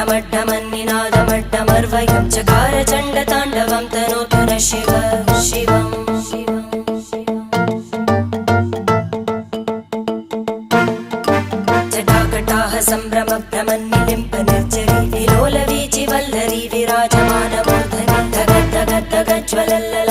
ढमड्ढमन्निनादमड्ढमर्वयं चकार चण्डताण्डवं तनोतु न शिव शिवम् जटाकटाः सम्भ्रमभ्रमन्निलिम्प निर्जरी विलोलवीचि वल्लरी विराजमानमूर्धनि धगद्धगद्धगज्ज्वलल्लला